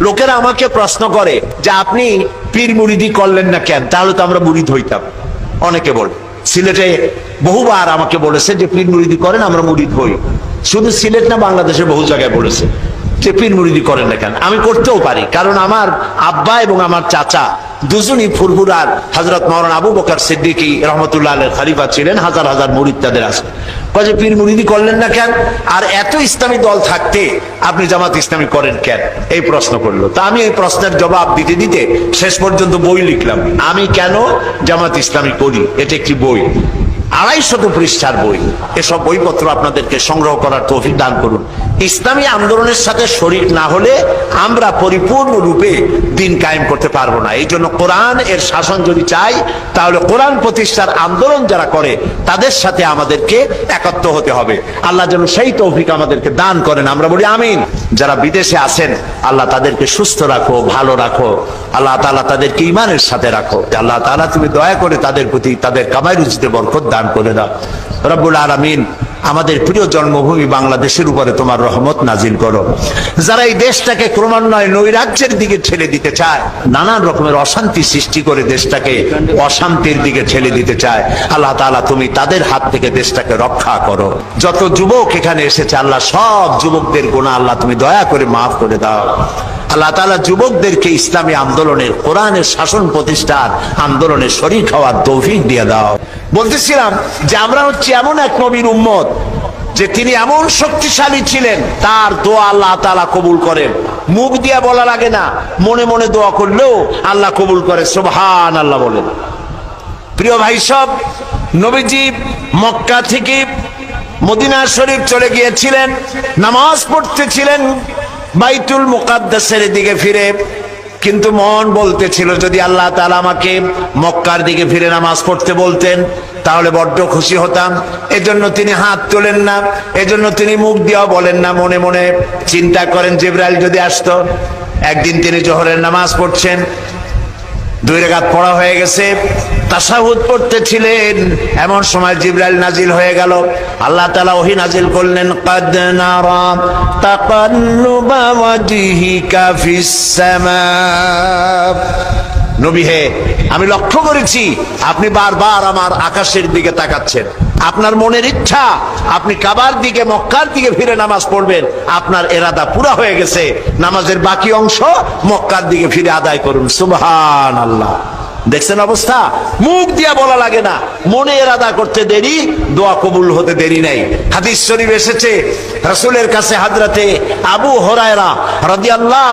লোকেরা আমাকে প্রশ্ন করে যে আপনি পীর মুরিদি করলেন না কেন, তাহলে তো আমরা মুরিদ হইতাম। অনেকে বলে, সিলেটে বহুবার আমাকে বলেছে যে পীর মুরিদি করেন, আমরা মুরিদ হই। শুধু সিলেট না, বাংলাদেশে বহু জায়গায় বলেছে যে পীর মুরিদি করেন না কেন। আমি করতেও পারি, কারণ আমার আব্বা এবং আমার চাচা দুজনই ফুরফুরার হযরত মাওলানা আবু বকর সিদ্দিকী রহমতুল্লাহ আলাইহির খলিফা ছিলেন। হাজার হাজার মুরিদ তাদের আছে। কাজে পীর মুরিদি করলেন না কেন, আর এত ইসলামী দল থাকতে আপনি জামাত ইসলামী করেন কেন, এই প্রশ্ন করলো। তা আমি এই প্রশ্নের জবাব দিতে দিতে শেষ পর্যন্ত বই লিখলাম, আমি কেন জামাত ইসলামী করি। এটা একটি বই, 250 পৃষ্ঠার বই। এসব বইপত্র আপনাদেরকে সংগ্রহ করার তৌফিক দান করুন। ইসলামী আন্দোলনের সাথে শরীক না হলে আমরা পরিপূর্ণ রূপে দিন কায়েম করতে পারবো না। এই জন্য কোরআন এর শাসন যদি চাই, তাহলে কোরআন প্রতিষ্ঠার আন্দোলন যারা করে তাদের সাথে আমাদেরকে একত্র হতে হবে। আল্লাহ যেন সেই তৌফিক আমাদেরকে দান করেন, আমরা বলি আমিন। যারা বিদেশে আছেন, আল্লাহ তাদেরকে সুস্থ রাখো, ভালো রাখো। আল্লাহ তাআলা তাদেরকে ঈমানের সাথে রাখো। আল্লাহ তাআলা তুমি দয়া করে তাদের প্রতি তাদের কামাই রুজিতে বরকত দান করে দাও। রব্বুল আলামিন, আমাদের প্রিয় জন্মভূমি বাংলাদেশের উপরে তোমার রহমত নাজিল করো। যারা এই দেশটাকে ক্রমান্বয়ে নৈরাজ্যের দিকে ঠেলে দিতে চায়, নানান রকমের অশান্তি সৃষ্টি করে দেশটাকে অশান্তির দিকে ঠেলে দিতে চায়, আল্লাহ তাআলা তুমি তাদের হাত থেকে দেশটাকে রক্ষা করো। যত যুবক এখানে এসেছে, আল্লাহ সব যুবকদের গুনাহ আল্লাহ তুমি দয়া করে মাফ করে দাও। আল্লাহ তাআলা যুবকদেরকে ইসলামী আন্দোলনের, কোরআনের শাসন প্রতিষ্ঠার আন্দোলনে শরীক হওয়ার তৌফিক দিয়ে দাও। বলতেছিলাম যে আমরা হচ্ছে এমন এক নবীর উম্মত যে তিনি এমন শক্তিশালী ছিলেন, তার দোয়া আল্লাহ তাআলা কবুল করেন। মুখ দিয়া বলা লাগে না, মনে মনে দোয়া করলেও আল্লাহ কবুল করে। সুবহানাল্লাহ বলেন। প্রিয় ভাই সব, নবীজি মক্কা থেকে মদিনা শরীফ চলে গিয়েছিলেন, নামাজ পড়তেছিলেন বাইতুল মুকাদ্দাসের দিকে ফিরে, কিন্তু মন বলতেছিল যদি আল্লাহ তাআলা আমাকে মক্কার দিকে ফিরে নামাজ পড়তে বলতেন তাহলে বড্ড খুশি হতাম। এজন্য তিনি হাত তোলেন না, এজন্য তিনি মুখ দিয়েও বলেন না, মনে মনে চিন্তা করেন জিবরাইল যদি আসতো। একদিন তিনি জোহরের নামাজ পড়ছেন, 2 রাকাত পড়া হয়ে গেছে, তাশাহুদ পড়তেছিলেন, এমন সময় জিবরাইল নাজিল হয়ে গেল। আল্লাহ তাআলা ওহী নাজিল করলেন, কাদ নারা তাকাল্লুবা ওয়াজহিকা ফিস সামা। নবী হে, আমি লক্ষ্য করেছি আপনি বারবার আমার আকাশের দিকে তাকাচ্ছেন। আপনার মনের ইচ্ছা আপনি কাবার দিকে, মক্কার দিকে ফিরে নামাজ পড়বেন। আপনার ইরাদা পুরা হয়ে গেছে, নামাজের বাকি অংশ মক্কার দিকে ফিরে আদায় করুন। সুবহানাল্লাহ। দেখছেন অবস্থা? মুখ দিয়া বলা লাগে না, মনে ইরাদা করতে দেরি, দোয়া কবুল হতে দেরি নাই। হাদিস শরীফ এসেছে, রাসূলের কাছে হযরতে আবু হুরায়রা রাদিয়াল্লাহু